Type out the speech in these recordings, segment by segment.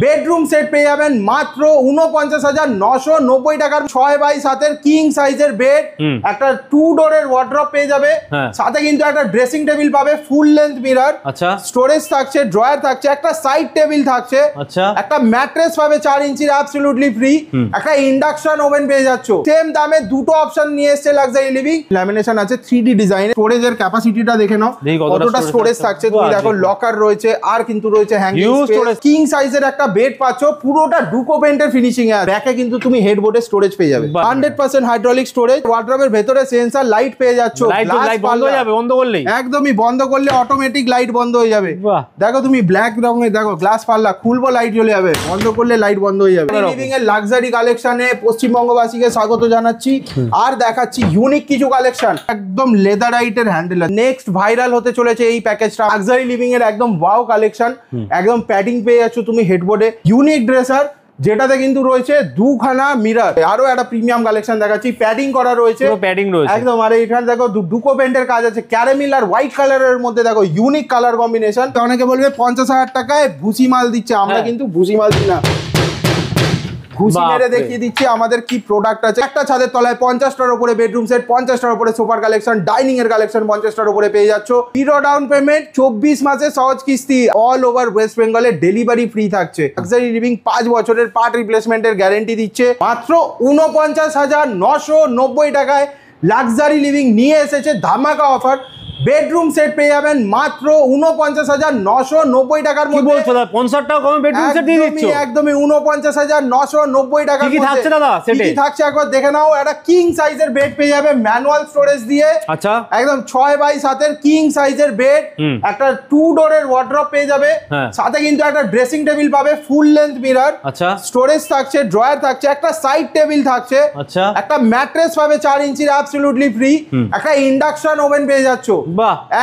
Bedroom set পেয়ে যাবেন মাত্র ৪৯,৯৯০ টাকার। ৬x৭ কিং সাইজের বেড, একটা 2 ডোরের ওয়ার্ড্রপ পেয়ে যাবে, সাথে কিন্তু একটা ড্রেসিং টেবিল পাবে, ফুল লেন্থ মিরর, স্টোরেজ থাকছে, ড্রয়ার থাকছে, একটা সাইড টেবিল থাকছে, একটা ম্যাট্রেস পাবে 4 ইঞ্চির অ্যাবসলিউটলি ফ্রি, একটা ইন্ডাকশন ওভেন পেয়ে যাচ্ছ। সেম দামে দুটো অপশন নিয়ে এসেছে লাক্সারি লিভিং। ল্যামিনেশন আছে 3D ডিজাইন। স্টোরেজের ক্যাপাসিটিটা দেখে নাও কতটা স্টোরেজ থাকছে। তুমি দেখো লকার রয়েছে, আর কিন্তু রয়েছে হ্যাঙ্গিং স্পেস। কিং সাইজের একটা বেড পাচ্ছ, পুরোটা ডুকো পেন্টের ফিনিশিং এ। ব্যাকে কিন্তু তুমি হেডবোর্ডে স্টোরেজ পেয়ে যাবে, 100% হাইড্রোলিক স্টোরেজ। ওয়ার্ড্রবের ভেতরে সেন্সর লাইট পেয়ে যাচ্ছ। লাইট বন্ধ হয়ে যাবে, বন্ধ করলেই একদমই বন্ধ করলে অটোমেটিক লাইট বন্ধ হয়ে যাবে। দেখো তুমি ব্ল্যাক রঙের দেখো গ্লাস পাল্লা, খুলবো লাইট জ্বলে যাবে, বন্ধ করলে লাইট বন্ধ হয়ে যাবে। লিভিং এর লাক্সারি কালেকশনে পশ্চিমবঙ্গবাসীকে স্বাগত জানাচ্ছি। আর দেখাচ্ছি ইউনিক কিছু কালেকশন, একদম লেদারাইটের হ্যান্ডেল। নেক্সট ভাইরাল হতে চলেছে এই প্যাকেজটা। লাক্সারি লিভিং এর একদম ওয়াও কালেকশন, একদম প্যাডিং পেয়ে যাচ্ছ তুমি হেডবোর্ডে। ইউনিক ড্রেসার যেটাতে কিন্তু রয়েছে দুখানা মিরর। আরো একটা প্রিমিয়াম কালেকশন দেখাচ্ছি, প্যাডিং করা রয়েছে, প্যাডিং রয়েছে একদম। আর এখানে দেখো ডুকো পেন্টের কাজ আছে, ক্যারামেল আর হোয়াইট কালারের মধ্যে দেখো ইউনিক কালার কম্বিনেশন। অনেকে বলবে 50,000 টাকায় ভুসি মাল দিচ্ছে, আমরা কিন্তু ভুসি মাল দিই না, ঘুষি মেরে দেখিয়ে দিচ্ছি আমাদের কি প্রোডাক্ট আছে। একটা ছাদের তলায় 50টার উপরে বেডরুম সেট, 50টার উপরে সোফার কালেকশন, ডাইনিং এর কালেকশন 50টার উপরে পেয়ে যাচ্ছ। 0 ডাউন পেমেন্ট, 24 মাসে সহজ কিস্তি, অল ওভার ওয়েস্ট বেঙ্গলে ডেলিভারি ফ্রি থাকছে। লাক্সারি লিভিং 5 বছরের পার্ট রিপ্লেসমেন্টের গ্যারেন্টি দিচ্ছে মাত্র 49,990 টাকায়। লাক্সারি লিভিং নিয়ে এসেছে ধামাকা অফার। বেডরুম সেট পেয়ে যাবেন মাত্র 49,990 টাকার মধ্যে। কি বলছো দাদা, 50 টাকা কমে বেডরুম সেট দিয়ে দিচ্ছ? একদমই 49,990 টাকার মধ্যে। কি থাকছে দাদা সেটে? কি থাকছে একবার দেখে নাও। একটা কিং সাইজের বেড পেয়ে যাবে ম্যানুয়াল স্টোরেজ দিয়ে। আচ্ছা, একদম 6x7 কিং সাইজের বেড, একটা 2 ডোরের ওয়ার্ড্রপ পেয়ে যাবে, সাথে কিন্তু একটা ড্রেসিং টেবিল পাবে, ফুল লেন্থ মিরর, স্টোরেজ থাকছে, ড্রয়ার থাকছে, একটা সাইড টেবিল থাকছে, একটা ম্যাট্রেস পাবে 4 ইঞ্চির অ্যাবসলিউটলি ফ্রি, একটা ইন্ডাকশন ওভেন পেয়ে যাচ্ছ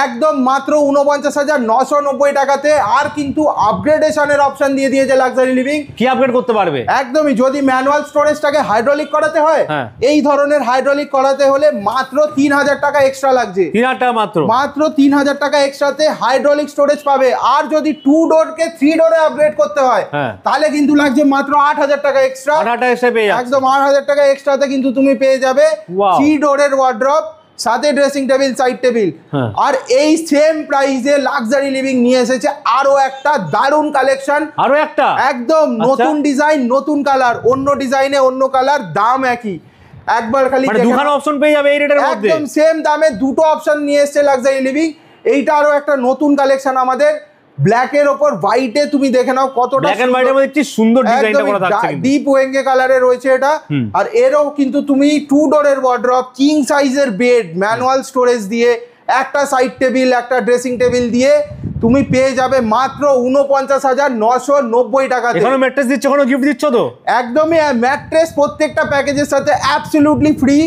একদম মাত্র 49,990 টাকাতে। আর কিন্তু আপগ্রেডেশনের অপশন দিয়ে দিয়েছে লাক্সারি লিভিং। কি আপগ্রেড করতে পারবে? একদমই, যদি ম্যানুয়াল স্টোরেজটাকে হাইড্রোলিক করাতে হয়, এই ধরনের হাইড্রোলিক করাতে হলে মাত্র 3,000 টাকা এক্সট্রা লাগছে। 3,000 টাকা মাত্র 3,000 টাকা এক্সট্রাতে হাইড্রোলিক স্টোরেজ পাবে। আর যদি 2 ডোরকে 3 ডোরে আপগ্রেড করতে হয় তাহলে কিন্তু লাগছে মাত্র 8,000 টাকা এক্সট্রা। 8,000 টাকা এক্সট্রা পেয়ে যাবে, একদম 8,000 টাকা এক্সট্রাতে কিন্তু তুমি পেয়ে যাবে 3 ডোরের ওয়ার্ড্রপ, সাথে ড্রেসিং টেবিল, সাইড টেবিল। আর এই সেম প্রাইসে লাক্সারি লিভিং নিয়ে এসেছে আরো একটা দারুণ কালেকশন। আরো একটা একদম নতুন ডিজাইন, নতুন কালার, অন্য ডিজাইনে অন্য কালার, দাম একই। একবার খালি দুখানা অপশন পেয়ে যাবে এই রেটের মধ্যে, একদম সেম দামে দুটো অপশন নিয়ে এসেছে লাক্সারি লিভিং। এইটা আরো একটা নতুন কালেকশন আমাদের। ব্ল্যাকের ওপর হোয়াইটে তুমি দেখে নাও কতটা ব্ল্যাক এন্ড হোয়াইটের মধ্যে কি সুন্দর ডিজাইনটা করা থাকছে, ডিপ ওয়েঙ্গে কালারে রয়েছে এটা। আর এরও কিন্তু তুমি 2 ডোরের ওয়ার্ড্রপ, কিং সাইজের বেড, ম্যানুয়াল স্টোরেজ দিয়ে, একটা সাইড টেবিল, একটা ড্রেসিং টেবিল দিয়ে তুমি পেয়ে যাবে মাত্র 49,990 টাকাতে। এখানে ম্যাট্রেস দিচ্ছ, কোনো গিফট দিচ্ছ তো? একদমই, ম্যাট্রেস প্রত্যেকটা প্যাকেজের সাথে অ্যাবসলিউটলি ফ্রি।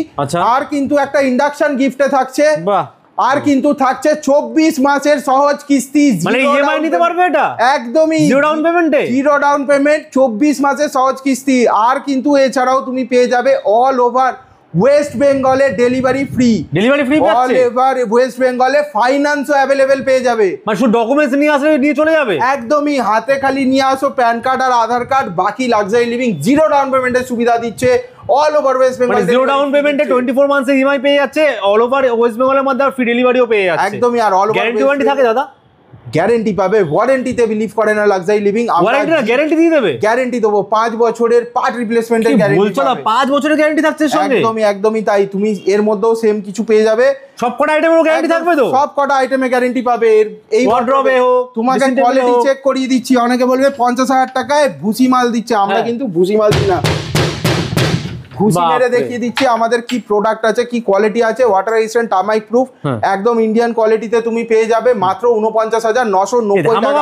আর কিন্তু একটা ইন্ডাকশন গিফটে থাকছে। বাহ। আর কিন্তু থাকছে 24 মাসের সহজ কিস্তি, মানে ইএমআই নিতে পারবে এটা একদমই 0 ডাউন পেমেন্টে, 0 ডাউন পেমেন্ট, 24 মাসের সহজ কিস্তি। আর কিন্তু এছাড়াও তুমি পেয়ে যাবে অল ওভার ওয়েস্ট বেঙ্গলে delivery free. All over West বেঙ্গলে ফাইন্যান্সও অ্যাভেলেবেল পেয়ে যাবে। মানে শুধু ডকুমেন্টস নিয়ে আসলে নিয়ে চলে যাবে? একদমই, হাতে খালি নিয়ে আসো প্যান কার্ড আর আধার কার্ড। বাকি লাক্সারি লিভিং 0 ডাউন পেমেন্টের সুবিধা দিচ্ছে all over West Bengal. 0 down পেমেন্টে 24 মান্থস ইএমআই পেয়ে যাচ্ছে, অল ওভার ওয়েস্ট বেঙ্গলের মধ্যে ফ্রি ডেলিভারিও পেয়ে যাচ্ছে। একদমই। আর অল ওভার গ্যারান্টি থাকে দাদা? গ্যারেন্টি পাবে, ওয়ারেন্টিতে বিলিভ করে না লাক্সারি লিভিং। ওয়ারেন্টি না, গ্যারান্টি দিয়ে দেবে? গ্যারেন্টি দেবো 5 বছরের পার্ট রিপ্লেসমেন্টের গ্যারান্টি। বলছো না 5 বছরের গ্যারান্টি থাকছে সঙ্গে? একদমই তাই। তুমি এর মধ্যেও সেম কিছু পেয়ে যাবে। সবকটা আইটেমের গ্যারান্টি থাকবে তো? সবকটা আইটেমে গ্যারান্টি পাবে। এই ওয়ার্ড্রবে হোক, তোমাকে কোয়ালিটি চেক করিয়ে দিচ্ছি। অনেকে বলবে 50,000 টাকায় ভুসি মাল দিচ্ছে, আমরা কিন্তু ভুসি মাল দিই না, ঘুষি মেরে দেখিয়ে দিচ্ছি আমাদের কি প্রোডাক্ট আছে, কি কোয়ালিটি আছে। ওয়াটার রেজিস্ট্যান্ট, টার্মাইট প্রুফ, একদম ইন্ডিয়ান কোয়ালিটিতে তুমি পেয়ে যাবে মাত্র 49,990 টাকা।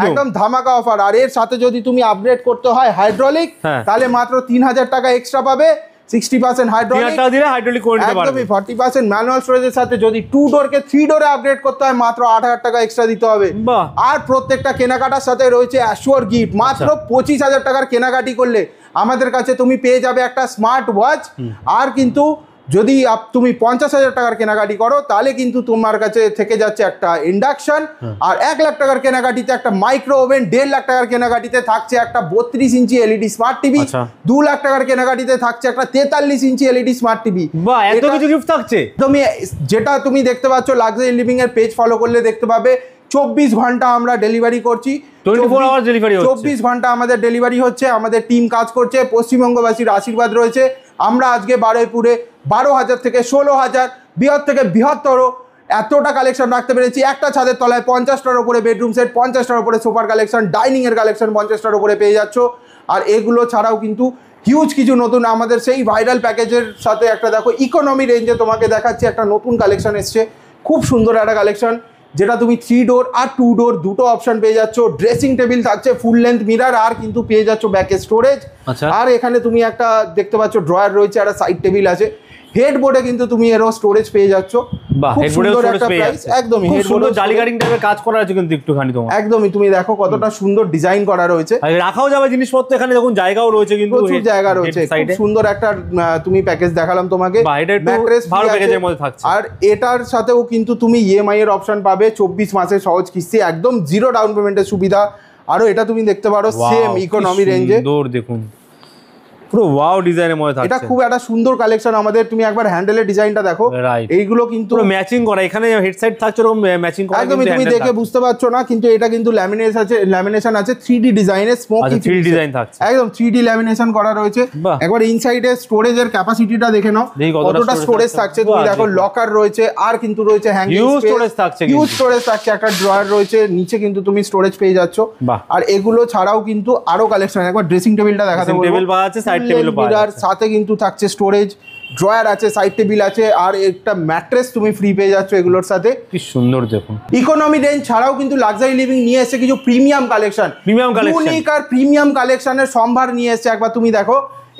একদম ধামাকা অফার। আর এর সাথে যদি তুমি আপগ্রেড করতে হয় হাইড্রোলিক, তাহলে মাত্র 3,000 টাকা এক্সট্রা পাবে। 60% হাইড্রোলিক দিলে হাইড্রোলিক করে নিতে পারবে। একদমই 40% ম্যানুয়াল স্টোরেজের সাথে যদি 2 ডোরকে 3 ডোরে আপগ্রেড করতে হয় মাত্র 8,000 টাকা এক্সট্রা দিতে হবে। আর প্রত্যেকটা কেনাকাটার সাথে রয়েছে অ্যাশিওর গিফট। মাত্র 25,000 টাকার কেনাকাটি করলে আমাদের কাছে তুমি পেয়ে যাবে একটা স্মার্ট ওয়াচ, আর কিন্তু যদি তুমি 50,000 টাকার কেনাকাটি করো তাহলে কিন্তু তোমার কাছে থেকে যাচ্ছে একটা ইন্ডাকশন, আর 1 লাখ টাকার কেনাকাটিতে একটা মাইক্রো ওভেন, 1.5 লাখ টাকার কেনাকাটিতে থাকছে একটা 32 inch LED smart TV, 2 lakh টাকার কেনাকাটিতে থাকছে একটা 43 ইঞ্চি এলইডি স্মার্ট টিভি। বাহ, এত কিছু গিফট থাকছে। তুমি যেটা তুমি দেখতে পাচ্ছ লাক্সারি লিভিং এর পেজ ফলো করলে দেখতে পাবে 24 ঘন্টা আমরা ডেলিভারি করছি, 24 আওয়ার ডেলিভারি হচ্ছে, 24 ঘন্টা আমাদের ডেলিভারি হচ্ছে, আমাদের টিম কাজ করছে, পশ্চিমবঙ্গবাসীর আশীর্বাদ রয়েছে। আমরা আজকে বারুইপুরে 12,000 থেকে 16,000 বৃহৎ থেকে বৃহত্তর এতটা কালেকশন রাখতে পেরেছি। একটা ছাদের তলায় 50টার উপরে বেডরুম সেট, 50টার উপরে সোফার কালেকশন, ডাইনিং এর কালেকশন 50টার উপরে পেয়ে যাচ্ছ। আর এগুলো ছাড়াও কিন্তু হিউজ কিছু নতুন আমাদের সেই ভাইরাল প্যাকেজের সাথে একটা দেখো ইকোনমি রেঞ্জে তোমাকে দেখাচ্ছি একটা নতুন কালেকশন এসছে, খুব সুন্দর একটা কালেকশন, যেটা তুমি 3 ডোর আর 2 ডোর দুটো অপশন পেয়ে যাচ্ছ। ড্রেসিং টেবিল থাকছে, ফুল লেন্থ মিরার, আর কিন্তু পেয়ে যাচ্ছ ব্যাকে স্টোরেজ। আর এখানে তুমি একটা দেখতে পাচ্ছ ড্রয়ার রয়েছে, একটা সাইড টেবিল আছে। হেডবোর্ডে কিন্তু তুমি এরও স্টোরেজ পেয়ে যাচ্ছ। একদমই হেডবোর্ডে জালি কাটিং টাইপের কাজ করা আছে কিন্তু একটুখানি তোমার, একদমই তুমি দেখো কতটা সুন্দর ডিজাইন করা রয়েছে, রাখাও যাবে জিনিসপত্র, এখানে দেখুন জায়গাও রয়েছে, কিন্তু প্রচুর জায়গা রয়েছে। খুব সুন্দর একটা তুমি প্যাকেজ দেখালাম তোমাকে, ম্যাট্রেস ভালো প্যাকেজের মধ্যে থাকছে। আর এটার সাথেও কিন্তু তুমি ইএমআই এর অপশন পাবে, 24 মাসের সহজ কিস্তি, একদম 0 ডাউন পেমেন্টের সুবিধা। আরো এটা তুমি দেখতে পারো সেম ইকোনমি রেঞ্জে, দেখুন পুরো ওয়াও ডিজাইনের মধ্যে থাকছে। এটা খুব একটা সুন্দর কালেকশন আমাদের, তুমি একবার হ্যান্ডেলের ডিজাইনটা দেখো, এইগুলো কিন্তু পুরো ম্যাচিং করা, এখানে হেডসেট থাকছে এরকম ম্যাচিং করা, একদম তুমি দেখে বুঝতে পারছো না, কিন্তু এটা কিন্তু ল্যামিনেশন আছে 3D ডিজাইনের, স্মোকি 3D ডিজাইন থাকছে, একদম 3D ল্যামিনেশন করা রয়েছে। একবার ইনসাইডে স্টোরেজের ক্যাপাসিটিটা দেখে নাও কতটা স্টোরেজ থাকছে, তুমি দেখো লকার রয়েছে, আর কিন্তু রয়েছে হ্যাঙ্গিং স্টোরেজ থাকছে, হিউজ স্টোরেজ থাকছে, একটা ড্রয়ার রয়েছে, নিচে কিন্তু তুমি স্টোরেজ পেয়ে যাচ্ছ। আর এগুলো ছাড়াও কিন্তু আরো কালেকশন, একবার ড্রেসিং টেবিলটা দেখাতে বলবো, টেবিল পাওয়া আছে, সাইড টেবিলও পাওয়া আছে, সাথে কিন্তু থাকছে স্টোরেজ, ড্রয়ার আছে, সাইড টেবিল আছে, আর একটা ম্যাট্রেস তুমি ফ্রি পেয়ে যাচ্ছ এগুলোর সাথে। কি সুন্দর দেখুন। ইকোনমি রেঞ্জ ছাড়াও কিন্তু লাক্সারি লিভিং নিয়ে এসেছে কিছু প্রিমিয়াম কালেকশন, ইউনিক আর প্রিমিয়াম কালেকশনের সম্ভার নিয়ে এসেছে। একবার তুমি দেখো,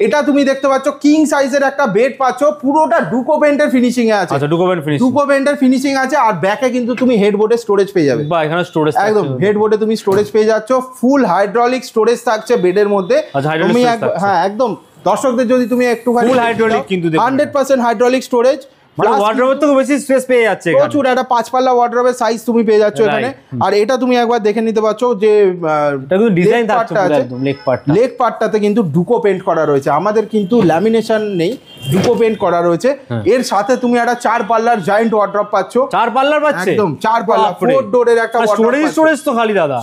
এটা তুমি দেখতে পাচ্ছ কিং সাইজের একটা বেড পাচ্ছ, পুরোটা ডুকো পেন্টের ফিনিশিং এ আছে। আচ্ছা, ডুকো পেন্টের ফিনিশিং আছে, আর ব্যাকে কিন্তু তুমি হেডবোর্ডে স্টোরেজ পেয়ে যাবে। বাহ, এখানে স্টোরেজ একদম হেডবোর্ডে তুমি স্টোরেজ পেয়ে যাচ্ছ, ফুল হাইড্রোলিক স্টোরেজ থাকছে বেডের মধ্যে। তুমি হ্যাঁ একদম দর্শকদের যদি তুমি একটুখানি ফুল হাইড্রোলিক, কিন্তু 100% হাইড্রোলিক স্টোরেজ, ওয়ার্ডরোবের থেকে বেশি স্পেস পেয়ে যাচ্ছে, প্রচুর একটা 5 পাল্লা ওয়ার্ডরোবের সাইজ তুমি পেয়ে যাচ্ছ এখানে। আর এটা তুমি একবার দেখে নিতে পারছো যে ডিজাইন থাকছে, একদম লেগ পার্টটাতে কিন্তু ডুকো পেন্ট করা রয়েছে, আমাদের কিন্তু ল্যামিনেশন নেই, ডুকো পেন্ট করা রয়েছে। এর সাথে তুমি একটা 4 পাল্লার জায়ান্ট ওয়ার্ডরোব পাচ্ছ, 4 পাল্লার পাচ্ছে, একদম 4 পাল্লা 4 ডোরের একটা স্টোরেজ তো খালি দাদা,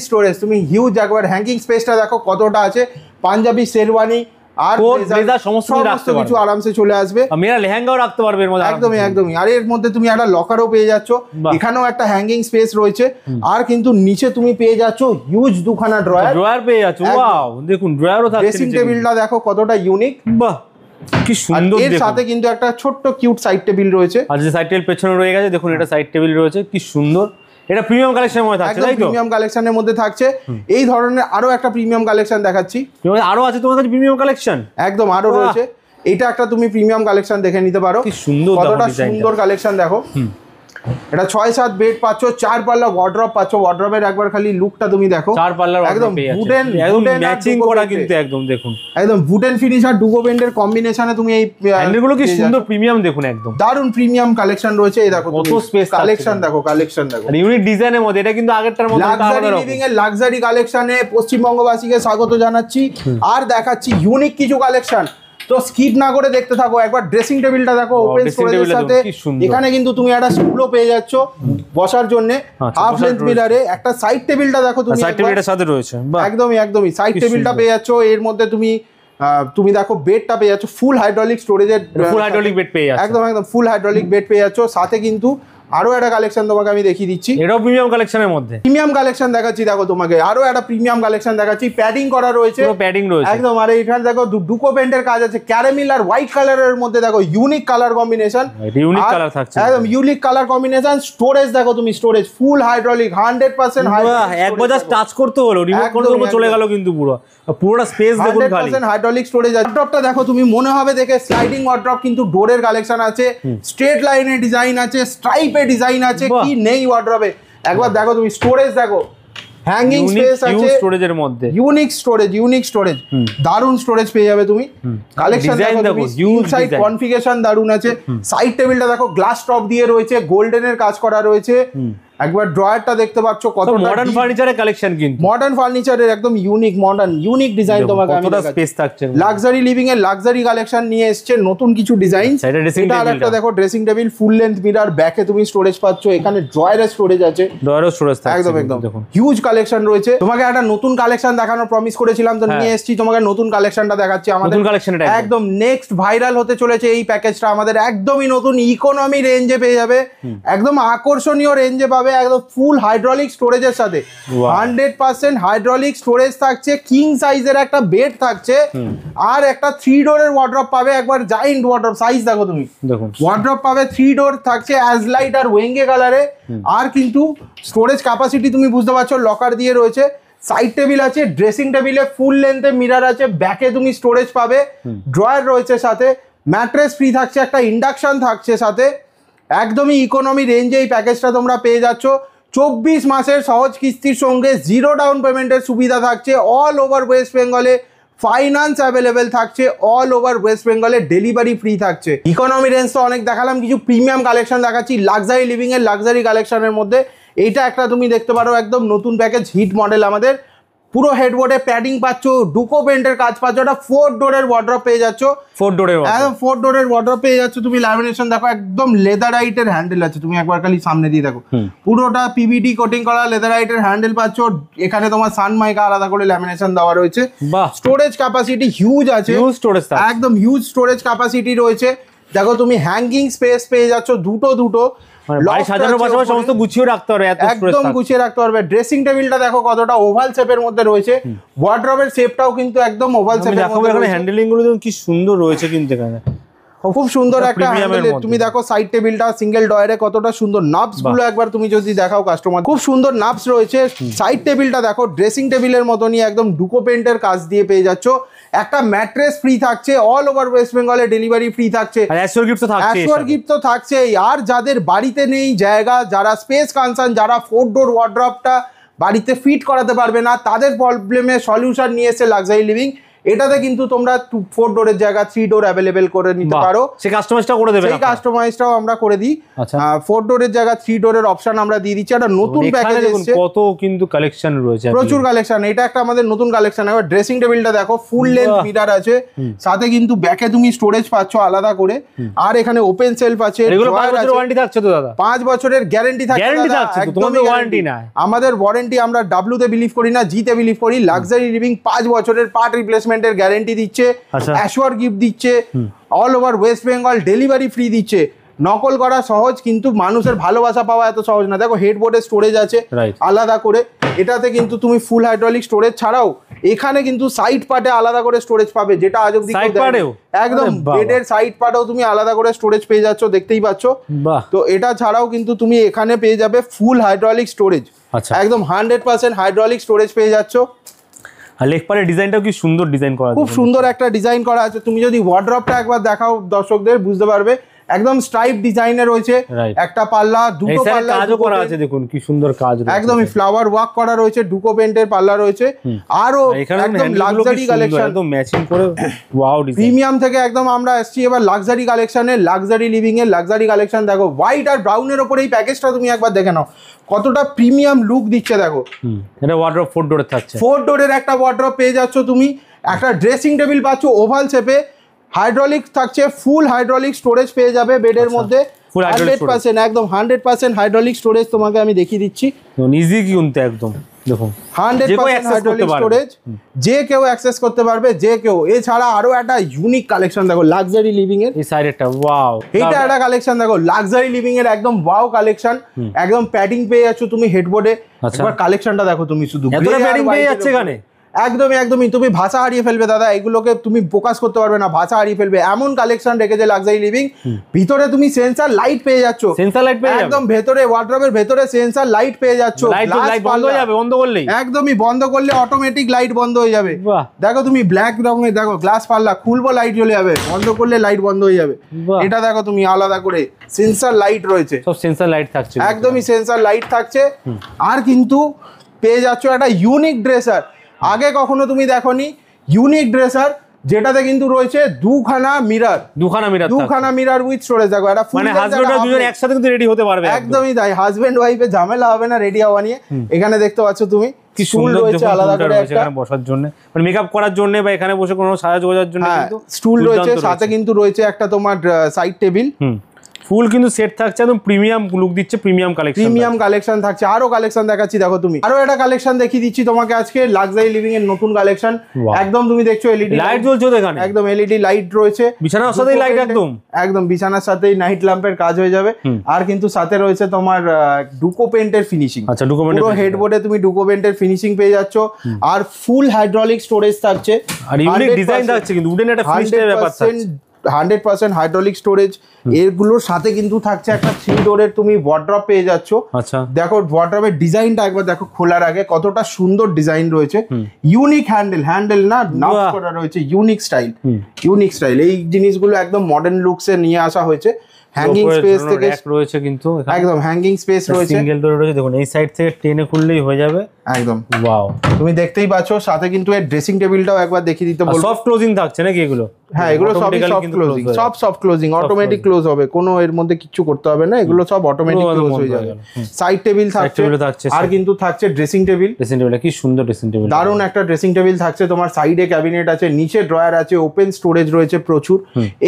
স্টোরেজ তুমি হিউজ। একবার হ্যাঙ্গিং স্পেসটা দেখো কতটা আছে, পাঞ্জাবি শেরওয়ানি আর সমস্ত কিছু আরামসে চলে আসবে, মেয়েরা লেহেঙ্গাও রাখতে পারবে এর মধ্যে, একদমই। আর এর মধ্যে তুমি একটা লকারও পেয়ে যাচ্ছ, এখানেও একটা হ্যাঙ্গিং স্পেস রয়েছে, আর কিন্তু নিচে তুমি পেয়ে যাচ্ছ হিউজ দুখানা ড্রয়ার পেয়ে যাচ্ছ। ওয়াও, দেখুন ড্রয়ারও থাকছে, ড্রেসিং টেবিলটা দেখো কতটা ইউনিক, বাহ কি সুন্দর। এর সাথে কিন্তু একটা ছোট্ট কিউট সাইড টেবিল রয়েছে, আর যে সাইড টেবিল পেছনে রয়ে গেছে দেখুন, এটা সাইড টেবিল রয়েছে, কি সুন্দর। এটা প্রিমিয়াম কালেকশনের মধ্যে থাকছে, তাই তো? প্রিমিয়াম কালেকশনের মধ্যে থাকছে। এই ধরনের আরো একটা প্রিমিয়াম কালেকশন দেখাচ্ছি, আরো আছে তোমার কাছে প্রিমিয়াম কালেকশন, একদম আরো রয়েছে। এটা একটা তুমি প্রিমিয়াম কালেকশন দেখে নিতে পারো, কি সুন্দর, কতটা সুন্দর কালেকশন দেখো। এটা 6-7 বেড পাচ্ছ, 4 পাল্লা ওয়ার্ডরোব পাচ্ছ, ওয়ার্ডরোবের একবার খালি লুকটা তুমি দেখো, 4 পাল্লার একদম উডেন ম্যাচিং করা, কিন্তু একদম দেখুন, একদম উডেন ফিনিশ আর ডুগো পেন্টের কম্বিনেশনে তুমি এই হ্যান্ডেলগুলো কি সুন্দর প্রিমিয়াম, দেখুন একদম দারুন প্রিমিয়াম কালেকশন রয়েছে। এই দেখো কত স্পেস, কালেকশন দেখো আর ইউনিক ডিজাইনের মধ্যে, এটা কিন্তু আগেরটার মধ্যে লাক্সারি লিভিং এর লাক্সারি কালেকশনে পশ্চিমবঙ্গবাসীকে স্বাগত জানাচ্ছি, আর দেখাচ্ছি ইউনিক কিছু কালেকশন। তো স্কিপ না করে দেখতে থাকো। একবার ড্রেসিং টেবিলটা দেখো ওপেন স্টোরেজের সাথে, এখানে কিন্তু তুমি একটা স্টুলও পেয়ে যাচ্ছ বসার জন্য, হাফ লেন্থ মিরারে। একটা সাইড টেবিলটা দেখো তুমি, সাইড টেবিলটার সাথে রয়েছে, একদমই সাইড টেবিলটা পেয়ে যাচ্ছ। এর মধ্যে তুমি দেখো বেডটা পেয়ে যাচ্ছ, ফুল হাইড্রোলিক স্টোরেজের, ফুল হাইড্রোলিক বেড পেয়ে যাচ্ছ, একদম ফুল হাইড্রোলিক বেড পেয়ে যাচ্ছ। সাথে কিন্তু আরো একটা কালেকশন তোমাকে আমি দেখিয়ে দিচ্ছি, এটাও প্রিমিয়াম কালেকশনের মধ্যে, প্রিমিয়াম কালেকশন দেখাচ্ছি। দেখো তোমাকে আরো একটা প্রিমিয়াম কালেকশন দেখাচ্ছি, প্যাডিং করা রয়েছে, প্যাডিং রয়েছে একদম। আর এখানে দেখো ডুকো পেন্টের কাজ আছে, ক্যারামেল আর হোয়াইট কালারের মধ্যে দেখো unique colour combination, unique colour থাকছে, একদম ইউনিক কালার কম্বিনেশন। স্টোরেজ দেখো তুমি, স্টোরেজ ফুল হাইড্রোলিক, 100% একবার জাস্ট টাচ করতে হলো, রিমোট কন্ট্রোল চলে গেল, কিন্তু পুরোটা স্পেস দেখুন, 100% হাইড্রোলিক স্টোরেজ। ওয়ার্ডরোবটা দেখো তুমি, মনে হবে দেখে স্লাইডিং ওয়ার্ডরোব, কিন্তু ডোরের কালেকশন আছে, স্ট্রেট লাইনের ডিজাইন আছে, স্ট্রাইপের ডিজাইন আছে, কি নেই ওয়ার্ডরোবে। একবার দেখো তুমি স্টোরেজ দেখো, হ্যাঙ্গিং স্পেস আছে স্টোরেজের মধ্যে, ইউনিক স্টোরেজ, দারুন স্টোরেজ পেয়ে যাবে তুমি। কালেকশন দেখো, ইনসাইড কনফিগারেশন দারুন আছে। সাইড টেবিলটা দেখো গ্লাস টপ দিয়ে রয়েছে, গোল্ডেনের কাজ করা রয়েছে। একবার ড্রয়ারটা দেখতে পাচ্ছ কত মডার্ন ফার্নিচারের কালেকশন, কিন্তু মডার্ন ফার্নিচারের একদম ইউনিক ডিজাইন তোমাকে আমি দেখাচ্ছি। স্পেস থাকছে, লাক্সারি লিভিং এর লাক্সারি কালেকশন নিয়ে এসেছে, নতুন কিছু ডিজাইন। এটা আরেকটা দেখো dressing table, full length mirror, ব্যাকে তুমি স্টোরেজ পাচ্ছ, এখানে ড্রয়ারের স্টোরেজ আছে, ড্রয়ারের স্টোরেজ থাকছে একদম হিউজ কালেকশন রয়েছে। তোমাকে একটা নতুন কালেকশন দেখানোর প্রমিস করেছিলাম, তো নিয়ে এসেছি তোমাকে নতুন কালেকশনটা দেখাচ্ছি। আমাদের একদম নেক্সট ভাইরাল হতে চলেছে এই প্যাকেজটা, আমাদের একদমই নতুন ইকোনমি রেঞ্জে পেয়ে যাবে, একদম আকর্ষণীয় রেঞ্জে পাবে, একদম ফুল হাইড্রোলিক স্টোরেজের সাথে। 100% হাইড্রোলিক স্টোরেজ থাকছে, কিং সাইজের একটা বেড থাকছে, আর একটা 3 ডোরের ওয়ার্ড্রপ পাবে। একবার জায়ান্ট ওয়ার্ড্রপ সাইজ দেখো তুমি, দেখুন ওয়ার্ড্রপ পাবে 3 ডোর থাকছে, অ্যাজ লাইট আর ওয়েঙ্গে কালারে। আর কিন্তু স্টোরেজ ক্যাপাসিটি তুমি বুঝতে পারছো, লকার দিয়ে রয়েছে। সাইড টেবিল আছে, ড্রেসিং টেবিলে ফুল লেন্থে মিরর আছে, ব্যাকে তুমি স্টোরেজ পাবে, ড্রয়ার রয়েছে সাথে, ম্যাট্রেস ফ্রি থাকছে, একটা ইন্ডাকশন থাকছে সাথে। একদমই ইকোনমি রেঞ্জে এই প্যাকেজটা তোমরা পেয়ে যাচ্ছ। 24 মাসের সহজ কিস্তির সঙ্গে 0 ডাউন পেমেন্টের সুবিধা থাকছে। অল ওভার ওয়েস্ট বেঙ্গলে ফাইন্যান্স অ্যাভেলেবেল থাকছে, অল ওভার ওয়েস্ট বেঙ্গলে ডেলিভারি ফ্রি থাকছে। ইকোনমি রেঞ্জ তো অনেক দেখালাম, কিছু প্রিমিয়াম কালেকশন দেখাচ্ছি লাক্সারি লিভিং এর লাক্সারি কালেকশনের মধ্যে। এইটা একটা তুমি দেখতে পারো, একদম নতুন প্যাকেজ, হিট মডেল আমাদের। পুরো হেডবোর্ডে প্যাডিং পাচ্ছ, ডুকো পেন্টের কাজ পাচ্ছ, একটা 4 ডোরের ওয়ার্ড্রপ পেয়ে যাচ্ছ, 4 ডোরের ওয়ার্ড্রপ পেয়ে যাচ্ছ তুমি। ল্যামিনেশন দেখো, একদম লেদারাইটের হ্যান্ডেল আছে, তুমি একবার খালি সামনে দিয়ে দেখো, পুরোটা পিভিডি কোটিং করা লেদারাইটের হ্যান্ডেল পাচ্ছ। এখানে তোমার সানমাইকা আলাদা করে ল্যামিনেশন দেওয়া রয়েছে। স্টোরেজ ক্যাপাসিটি হিউজ আছে, একদম হিউজ স্টোরেজ ক্যাপাসিটি রয়েছে। দেখো তুমি হ্যাঙ্গিং স্পেস পেয়ে যাচ্ছ দুটো, সমস্ত গুছিয়ে রাখতে পারবে, একদম গুছিয়ে রাখতে পারবে। ড্রেসিং টেবিলটা দেখো কতটা ওভাল শেপের মধ্যে রয়েছে, ওয়ার্ড্রবের শেপটাও কিন্তু একদম ওভাল শেপের মধ্যে রয়েছে। হ্যান্ডেলিং গুলো কি সুন্দর রয়েছে, কিন্তু এখানে খুব সুন্দর একটা হ্যান্ডেল। তুমি দেখো সাইড টেবিলটা সিঙ্গেল ডয়ারে কতটা সুন্দর, নাবস গুলো একবার তুমি যদি দেখাও কাস্টমার, খুব সুন্দর নাবস রয়েছে। সাইড টেবিলটা দেখো ড্রেসিং টেবিলের মতনই একদম ডুকো পেন্টের কাজ দিয়ে পেয়ে যাচ্ছ। একটা ম্যাট্রেস ফ্রি থাকছে, অল ওভার ওয়েস্ট বেঙ্গলে ডেলিভারি ফ্রি থাকছে, অ্যাশোর গিফট তো থাকছেই। আর যাদের বাড়িতে নেই জায়গা, যারা স্পেস কনসার্ন, যারা 4 ডোর ওয়ার্ড্রপটা বাড়িতে ফিট করাতে পারবে না, তাদের প্রবলেমের সলিউশন নিয়ে এসে লাক্সারি লিভিং। এটাতে কিন্তু তোমরা 4 ডোরের জায়গা 3 ডোর অ্যাভেলেবেল করে নিতে পারো। সেই কাস্টমাইজটাও করে দেবে, সেই কাস্টমাইজটাও আমরা করে দিই। 4 ডোরের জায়গা 3 ডোরের অপশন আমরা দিয়ে দিচ্ছি। একটা নতুন প্যাকেজ এসেছে, কত কিন্তু কালেকশন রয়েছে, প্রচুর কালেকশন। এটা একটা আমাদের নতুন কালেকশন। এবার ড্রেসিং টেবিলটা দেখো, ফুল লেন্থ মিরর আছে, সাথে কিন্তু ব্যাকে তুমি স্টোরেজ পাচ্ছ আলাদা করে, আর এখানে ওপেন সেলফ আছে। এগুলো 5 বছরের ওয়ারেন্টি থাকছে তো দাদা? 5 বছরের গ্যারান্টি থাকছে, তোমাদের ওয়ারেন্টি না। আমাদের ওয়ারেন্টি আমরা ডাব্লিউ তে বিলিভ করি না, জি তে বিলিভ করি। লাক্সারি লিভিং 5 বছরের পার্ট রিপ্লেসমেন্টের গ্যারান্টি দিচ্ছে, অ্যাশোর গিফট দিচ্ছে, all over West Bengal delivery free দিচ্ছে। নকল করা সহজ, কিন্তু মানুষের ভালোবাসা পাওয়া এত সহজ না। দেখো হেডবোর্ডে স্টোরেজ আছে আলাদা করে, এটাতে কিন্তু তুমি ফুল হাইড্রোলিক স্টোরেজ ছাড়াও এখানে কিন্তু সাইড পার্টে আলাদা করে স্টোরেজ পাবে, যেটা আজ অব্দি একদম বেডের সাইড পার্টেও তুমি আলাদা করে স্টোরেজ পেয়ে যাচ্ছ, দেখতেই পাচ্ছ। তো এটা ছাড়াও কিন্তু তুমি এখানে পেয়ে যাবে ফুল হাইড্রোলিক স্টোরেজ, একদম 100% হাইড্রোলিক স্টোরেজ পেয়ে যাচ্ছ। লেগ পারের ডিজাইনটাও কি সুন্দর ডিজাইন করা, খুব সুন্দর একটা ডিজাইন করা আছে। তুমি যদি ওয়ার্ড্রপটা একবার দেখাও দর্শকদের, বুঝতে পারবে একদম স্ট্রাইপ ডিজাইনে রয়েছে। একটা পাল্লা, দুটো পাল্লা কাজও করা আছে, দেখুন কি সুন্দর কাজ, একদমই ফ্লাওয়ার ওয়ার্ক করা রয়েছে, ডুকো পেন্টের পাল্লা রয়েছে। আরো একদম লাক্সারি কালেকশন, একদম ম্যাচিং করে ওয়াও ডিজাইন। প্রিমিয়াম থেকে একদম আমরা আসছি এবার লাক্সারি কালেকশনে। লাক্সারি লিভিং এর লাক্সারি কালেকশন দেখো, হোয়াইট আর ব্রাউনের উপরে এই প্যাকেজটা তুমি একবার দেখে নাও, কতটা প্রিমিয়াম লুক দিচ্ছে দেখো। এটা ওয়ার্ড্রপ 4 ডোরের থাকছে, 4 ডোরের একটা ওয়ার্ড্রপ পেয়ে যাচ্ছ তুমি। একটা ড্রেসিং টেবিল পাচ্ছ ওভাল শেপে, হাইড্রোলিক থাকছে, ফুল হাইড্রোলিক স্টোরেজ পেয়ে যাবে বেডের মধ্যে। 100% একদম 100% হাইড্রোলিক স্টোরেজ তোমাকে আমি দেখিয়ে দিচ্ছি। ইজি কিনতে একদম দেখুন 100% হাইড্রোলিক স্টোরেজ, যে কেউ অ্যাক্সেস করতে পারবে, যে কেউ। এছাড়া আরো একটা ইউনিক কালেকশন দেখো লাক্সারি লিভিং এর, এই সাইডেরটা ওয়াও, এইটা একটা কালেকশন দেখো লাক্সারি লিভিং এর একদম ওয়াও কালেকশন। একদম প্যাডিং পেয়ে যাচ্ছ তুমি হেডবোর্ডে। একবার কালেকশনটা দেখো তুমি, শুধু এতটা প্যাডিং পেয়ে যাচ্ছে এখানে, একদমই তুমি ভাষা হারিয়ে ফেলবে দাদা, এগুলোকে তুমি ফোকাস করতে পারবে না, ভাষা হারিয়ে ফেলবে এমন কালেকশন রেখেছে লাক্সারি লিভিং। ভিতরে তুমি সেন্সর লাইট পেয়ে যাচ্ছ, সেন্সর লাইট পেয়ে একদম ভেতরে ওয়ার্ড্রবের ভেতরে সেন্সর লাইট পেয়ে যাচ্ছ। লাইট বন্ধ হয়ে যাবে, বন্ধ করলেই একদমই বন্ধ করলে অটোমেটিক লাইট বন্ধ হয়ে যাবে। দেখো তুমি ব্ল্যাক রঙের দেখো গ্লাস পাল্লা, খুলবো লাইট জ্বলে যাবে, বন্ধ করলে লাইট বন্ধ হয়ে যাবে। এটা দেখো তুমি আলাদা করে সেন্সর লাইট রয়েছে, সব সেন্সর লাইট থাকছে, একদমই সেন্সর লাইট থাকছে। আর কিন্তু পেয়ে যাচ্ছ একটা ইউনিক ড্রেসার। আগে কখনো তুমি দেখোনি ইউনিক ড্রেসার, যেটাতে কিন্তু রয়েছে দুখানা মিরর উইথ স্টোরেজ। দেখো এটা ফুল, মানে হাজবেন্ড আর দুজন একসাথে কিন্তু রেডি হতে পারবে। একদমই তাই, হাজবেন্ড ওয়াইফে ঝামেলা হবে না রেডি হওয়া নিয়ে। এখানে দেখতে পাচ্ছ তুমি কি সুন্দর রয়েছে আলাদা করে একটা বসার জন্য, মানে মেকআপ করার জন্য বা এখানে বসে কোনো সাজাজ গোজার জন্য কিন্তু স্টুল রয়েছে, সাথে কিন্তু রয়েছে একটা তোমার সাইড টেবিল। ফুল কিন্তু সেট থাকছে, একদম প্রিমিয়াম লুক দিচ্ছে, প্রিমিয়াম কালেকশন থাকছে। আরো কালেকশন দেখাচ্ছি, দেখো তুমি আরো একটা কালেকশন দেখিয়ে দিচ্ছি তোমাকে আজকে, লাক্সারি লিভিং এর নতুন কালেকশন। একদম তুমি দেখছো এলইডি লাইট জ্বলছে এখানে, একদম এলইডি লাইট রয়েছে, বিছানার সাথেই লাইট, একদম বিছানার সাথেই নাইট ল্যাম্পের কাজ হয়ে যাবে। আর কিন্তু সাথে রয়েছে তোমার ডুকো পেন্টের ফিনিশিং। আচ্ছা, ডুকো পেন্টের পুরো হেডবোর্ডে তুমি ডুকো পেন্টের ফিনিশিং পেয়ে যাচ্ছ। আর ফুল হাইড্রোলিক স্টোরেজ থাকছে, আর ইউনিক ডিজাইন থাকছে, কিন্তু উডেন একটা ফিনিশের ব্যাপার থাকছে, 100% হাইড্রোলিক স্টোরেজ। এরগুলোর সাথে কিন্তু থাকছে একটা 3 ডোরের তুমি ওয়ার্ড্রপ পেয়ে যাচ্ছ। আচ্ছা, দেখো ওয়ার্ড্রপের ডিজাইনটা একবার দেখো, খোলার আগে কতটা সুন্দর ডিজাইন রয়েছে। ইউনিক হ্যান্ডেল না নাপ করা রয়েছে, ইউনিক স্টাইল। এই জিনিসগুলো একদম মডার্ন লুকসে নিয়ে আসা হয়েছে। হ্যাঙ্গিং স্পেস থেকে রয়েছে, কিন্তু একদম হ্যাঙ্গিং স্পেস রয়েছে, সিঙ্গেল ডোর রয়েছে। দেখুন এই সাইড থেকে টেনে খুললেই হয়ে যাবে একদম। ওয়াও, তুমি দেখতেই পাচ্ছ। সাথে কিন্তু এর ড্রেসিং টেবিলটাও একবার দেখিয়ে দিতে বলবো। সফট ক্লোজিং থাকছে নাকি এগুলো? হ্যাঁ, এগুলো সবই সফট ক্লোজিং, অটোমেটিক ক্লোজ হবে, কোনো এর মধ্যে কিছু করতে হবে না, এগুলো সব অটোমেটিক ক্লোজ হয়ে যাবে। সাইড টেবিল থাকছে, আর কিন্তু থাকছে ড্রেসিং টেবিল। কি সুন্দর ড্রেসিং টেবিল, দারুণ একটা ড্রেসিং টেবিল থাকছে তোমার। সাইডে ক্যাবিনেট আছে, নিচে ড্রয়ার আছে, ওপেন স্টোরেজ রয়েছে প্রচুর।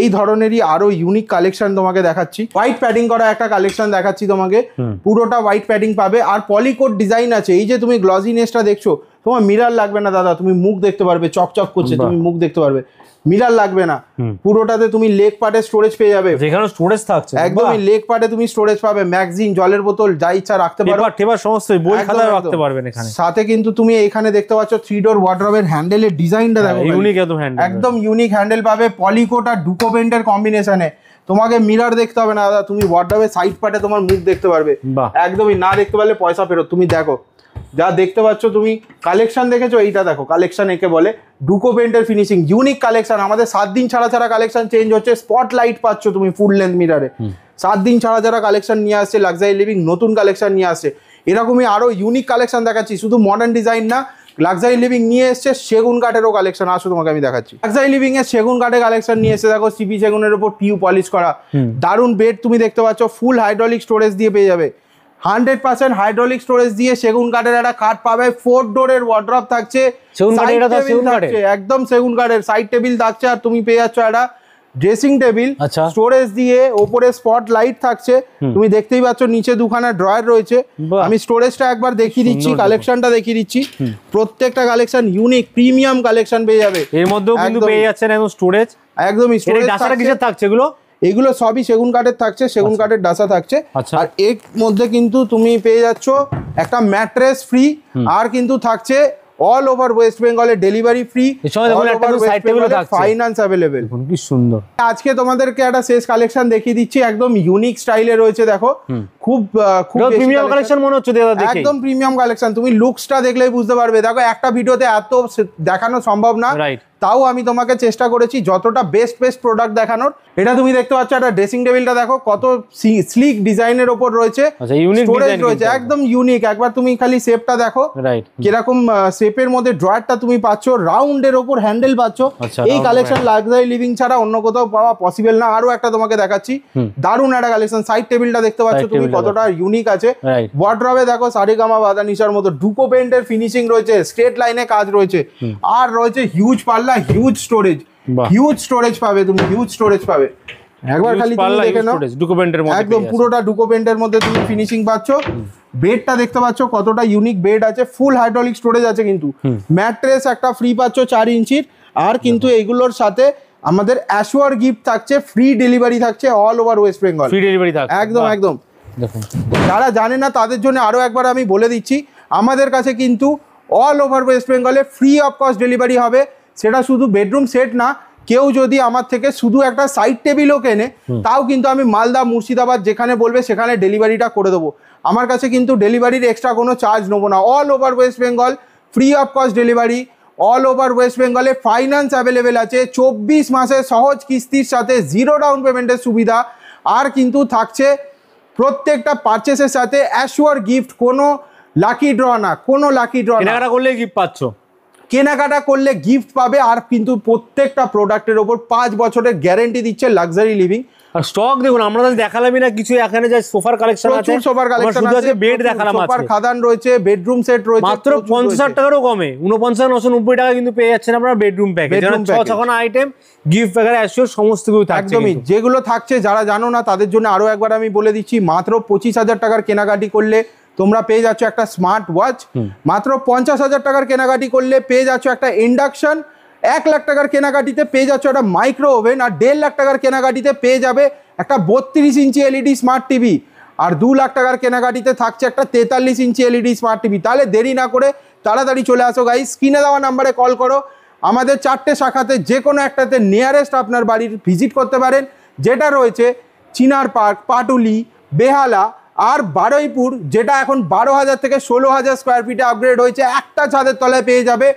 এই ধরনেরই আরো ইউনিক কালেকশন তোমাকে দেখাচ্ছি। হোয়াইট প্যাডিং করা একটা কালেকশন দেখাচ্ছি তোমাকে, পুরোটা হোয়াইট প্যাডিং পাবে। আর পলিকোড ডিজাইন আছে। এই যে তুমি গ্লজিনেসটা দেখছো, তোমার মিরর লাগবে না দাদা, তুমি মুখ দেখতে পারবে, চকচক করছে, তুমি মুখ দেখতে পারবে, মিরর লাগবে না। পুরোটাতে তুমি লেগ পার্টে স্টোরেজ পেয়ে যাবে, যেখানে স্টোরেজ থাকছে একদমই লেগ পার্টে তুমি স্টোরেজ পাবে, ম্যাগাজিন, জলের বোতল, যা ইচ্ছা রাখতে পারো, পেপার সমস্ত বই খাতা রাখতে পারবেন এখানে। সাথে কিন্তু তুমি এখানে দেখতে পাচ্ছ 3 ডোর ওয়ার্ড্রপের হ্যান্ডেলের ডিজাইনটা দেখো, ইউনিক একদম ইউনিক হ্যান্ডেল পাবে। পলিকোড আর ডুকো পেন্টের কম্বিনেশনে। তোমাকে মিরর দেখতে হবে না দাদা, তুমি ওয়ার্ড্রপের সাইড পার্টে তোমার মুখ দেখতে পারবে। একদমই না দেখতে পারলে পয়সা ফেরত। তুমি দেখো যা দেখতে পাচ্ছ, তুমি কালেকশন দেখেছো, এইটা দেখো কালেকশন একে বলে। ডুকো পেন্টের ফিনিশিং, ইউনিক কালেকশন। আমাদের 7 দিন ছাড়া কালেকশন চেঞ্জ হচ্ছে। স্পটলাইট পাচ্ছ তুমি ফুল লেন্থ মিররে। 7 দিন ছাড়া কালেকশন নিয়ে আসছে লাক্সারি লিভিং, নতুন কালেকশন নিয়ে আসছে। এরকমই আরো ইউনিক কালেকশন দেখাচ্ছি। শুধু মডার্ন ডিজাইন না, লাক্সারি লিভিং নিয়ে এসছে সেগুন কাঠেরও কালেকশন। আসো তোমাকে আমি দেখাচ্ছি। লাক্সারি লিভিং এর সেগুন কাঠের কালেকশন নিয়ে এসে দেখো, সিপি সেগুনের উপর পিউ পলিশ করা দারুণ বেড তুমি দেখতে পাচ্ছ, ফুল হাইড্রোলিক স্টোরেজ দিয়ে পেয়ে যাবে। 100% হাইড্রোলিক স্টোরেজ দিয়ে সেগুন কাঠের একটা কাঠ পাবে। 4 ডোরের ওয়ার্ড্রপ থাকছে, একদম সেগুন কাঠের সাইড টেবিল থাকছে। আর তুমি পেয়ে যাচ্ছ একটা ড্রেসিং টেবিল, স্টোরেজ দিয়ে, ওপরে স্পট লাইট থাকছে। তুমি দেখতেই পাচ্ছ নিচে দুখানা ড্রয়ার রয়েছে। আমি স্টোরেজটা একবার দেখিয়ে দিচ্ছি, কালেকশনটা দেখিয়ে দিচ্ছি। প্রত্যেকটা কালেকশন ইউনিক প্রিমিয়াম কালেকশন পেয়ে যাবে। এর মধ্যেও কিন্তু পেয়ে যাচ্ছেন একদম স্টোরেজ, একদমই স্টোরেজ। ডাসাটা কিসের থাকছে এগুলো? এগুলো সবই সেগুন কাঠের থাকছে, সেগুন কাঠের ডাসা থাকছে। আর এর মধ্যে কিন্তু তুমি পেয়ে যাচ্ছ একটা ম্যাট্রেস ফ্রি, আর কিন্তু থাকছে অল ওভার ওয়েস্ট বেঙ্গলে ডেলিভারি ফ্রি, ফাইন্যান্স অ্যাভেলেবেল। কি সুন্দর। আজকে তোমাদেরকে একটা শেষ কালেকশন দেখিয়ে দিচ্ছি, একদম ইউনিক স্টাইলে রয়েছে। দেখো খুব প্রিমিয়াম কালেকশন মনে হচ্ছে, একদম প্রিমিয়াম কালেকশন। তুমি লুকসটা দেখলেই বুঝতে পারবে। দেখো একটা ভিডিওতে এত দেখানো সম্ভব না, তাও আমি তোমাকে চেষ্টা করেছি যতটা বেস্ট প্রোডাক্ট দেখানোর। এটা তুমি দেখতে পাচ্ছ, একটা ড্রেসিং টেবিলটা দেখো কত স্লিক ডিজাইনের ওপর রয়েছে, স্টোরেজ রয়েছে, একদম ইউনিক। একবার তুমি খালি শেপটা দেখো, কিরকম শেপের মধ্যে ড্রয়ারটা তুমি পাচ্ছ, রাউন্ডের ওপর হ্যান্ডেল পাচ্ছ। এই কালেকশন লাক্সারি লিভিং ছাড়া অন্য কোথাও পাওয়া পসিবল না। আরো একটা তোমাকে দেখাচ্ছি, দারুণ একটা কালেকশন। সাইড টেবিলটা দেখতে পাচ্ছ তুমি কতটা ইউনিক আছে। ওয়ার্ড্রবে দেখো সারেগামা বাদানিশার মতো ডুকো পেন্টের ফিনিশিং রয়েছে, স্ট্রেট লাইনে কাজ রয়েছে, আর রয়েছে হিউজ পাল্লা, হিউজ স্টোরেজ পাবে তুমি, হিউজ স্টোরেজ পাবে। একবার খালি তুমি দেখে নাও, ডুকো পেন্টের মধ্যে একদম পুরোটা ডুকো পেন্টের মধ্যে তুমি ফিনিশিং পাচ্ছ। বেডটা দেখতে পাচ্ছ কতটা ইউনিক বেড আছে, ফুল হাইড্রোলিক স্টোরেজ আছে। কিন্তু ম্যাট্রেস একটা ফ্রি পাচ্ছ 4 ইঞ্চির। আর কিন্তু এইগুলোর সাথে আমাদের অ্যাশোয়ার গিফট থাকছে, ফ্রি ডেলিভারি থাকছে all over West Bengal, free delivery থাকছে। একদম। যারা জানে না তাদের জন্য আরো একবার আমি বলে দিচ্ছি, আমাদের কাছে কিন্তু অল ওভার ওয়েস্ট বেঙ্গলে ফ্রি অফ কস্ট ডেলিভারি হবে। সেটা শুধু বেডরুম সেট না, কেউ যদি আমার থেকে শুধু একটা সাইড টেবিলও কেনে, তাও কিন্তু আমি মালদা, মুর্শিদাবাদ যেখানে বলবে সেখানে ডেলিভারিটা করে দেবো। আমার কাছে কিন্তু ডেলিভারির এক্সট্রা কোনো চার্জ নেবো না। All over West Bengal free of cost delivery. All over West বেঙ্গলে ফাইন্যান্স অ্যাভেলেবেল আছে, 24 মাসের সহজ কিস্তির সাথে 0 ডাউন পেমেন্টের সুবিধা। আর কিন্তু থাকছে প্রত্যেকটা পারচেসের সাথে অ্যাশোয়ার গিফট। কোনো লাকি ড্র না, কোনো লাকি ড্র না, কেনাকাটা করলে গিফট পাচ্ছ, কেনাকাটা করলে গিফট পাবে। আর কিন্তু প্রত্যেকটা প্রোডাক্টের ওপর 5 বছরের গ্যারেন্টি দিচ্ছে লাক্সারি লিভিং। আর স্টক দেখুন, আমরা তো দেখালামই না কিছু, এখানে যা সোফার কালেকশন আছে, প্রচুর সোফার কালেকশন আছে, বেড দেখালাম, সোফার খাদান রয়েছে, বেডরুম সেট রয়েছে, মাত্র 50,000 টাকারও কমে, 49,990 টাকা কিন্তু পেয়ে যাচ্ছেন আপনারা বেডরুম প্যাকেজ, যেখানে 6 আইটেম, গিফট প্যাকেজ অ্যাসিওর সমস্ত কিছু থাকছে। একদমই, যেগুলো থাকছে যারা জানো না তাদের জন্য আরো একবার আমি বলে দিচ্ছি, মাত্র 25,000 টাকার কেনাকাটি করলে তোমরা পেয়ে যাচ্ছ একটা স্মার্ট ওয়াচ, মাত্র 50,000 টাকার কেনাকাটি করলে পেয়ে যাচ্ছ একটা ইন্ডাকশন, 1 লাখ টাকার কেনাকাটিতে পেয়ে যাচ্ছ একটা মাইক্রো ওভেন, আর 1.5 লাখ টাকার কেনাকাটিতে পেয়ে যাবে একটা 32 ইঞ্চি এলইডি স্মার্ট টিভি, আর 2 লাখ টাকার কেনাকাটিতে থাকছে একটা 43 ইঞ্চি এলইডি স্মার্ট টিভি। তাহলে দেরি না করে তাড়াতাড়ি চলে আসো গাইস, স্ক্রিনে দেওয়া নাম্বারে কল করো, আমাদের 4টে শাখাতে যে কোনো একটাতে নিয়ারেস্ট আপনার বাড়ির ভিজিট করতে পারেন, যেটা রয়েছে চিনার পার্ক, পাটুলি, বেহালা আর বারুইপুর, যেটা এখন 12,000 থেকে 16,000 স্কোয়ার ফিটে আপগ্রেড হয়েছে। একটা ছাদের তলায় পেয়ে যাবে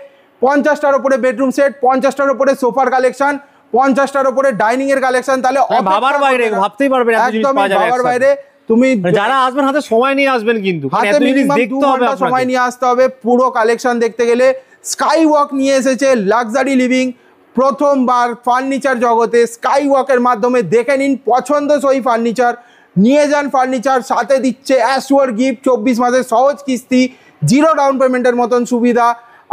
50টার ওপরে বেডরুম সেট, 50টার ওপরে সোফার কালেকশন, 50টার ওপরে ডাইনিং এর কালেকশন। তাহলে ভাবার বাইরে, ভাবতেই পারবে না, একদম ভাবার বাইরে। তুমি যারা আসবেন হাতে সময় নিয়ে আসবেন, কিন্তু হাতে মিনিমাম 2 ঘন্টা সময় নিয়ে আসতে হবে পুরো কালেকশন দেখতে গেলে। স্কাই ওয়াক নিয়ে এসেছে লাক্সারি লিভিং, প্রথমবার ফার্নিচার জগতে স্কাই ওয়াকের মাধ্যমে দেখে নিন পছন্দসই ফার্নিচার, নিয়ে যান ফার্নিচার, সাথে দিচ্ছে অ্যাসিওর গিফট, 24 মাসের সহজ কিস্তি, 0 ডাউন পেমেন্টের মতন সুবিধা,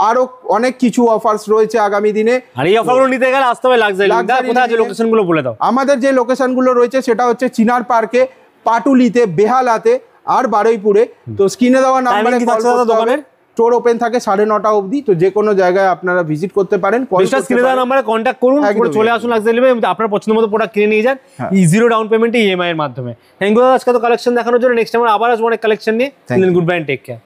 আরো অনেক কিছু অফার্স রয়েছে আগামী দিনে। আর এই অফারগুলো নিতে গেলে আসতে হবে লাক্সারি। কোথায় আছে লোকেশনগুলো বলে দাও। আমাদের যে লোকেশনগুলো রয়েছে সেটা হচ্ছে চিনার পার্কে, পাটুলিতে, বেহালাতে আর বারুইপুরে। তো স্ক্রিনে দেওয়া নাম্বারে কল করতে হবে। স্টোর ওপেন থাকে 9:30 অবধি, তো যে কোনো জায়গায় আপনারা ভিজিট করতে পারেন। স্ক্রিনে দেওয়া নাম্বারে কন্ট্যাক্ট করুন, চলে আসুন লাক্সারি লিভিং, আপনার পছন্দ মতো প্রোডাক্ট কিনে নিয়ে যান 0 ডাউন পেমেন্টে ইএমআই এর মাধ্যমে। থ্যাংক ইউ আজকে তো কালেকশন দেখানোর জন্য। নেক্সট টাইম আবার আসবো অনেক কালেকশন নিয়ে। Good bye, take care.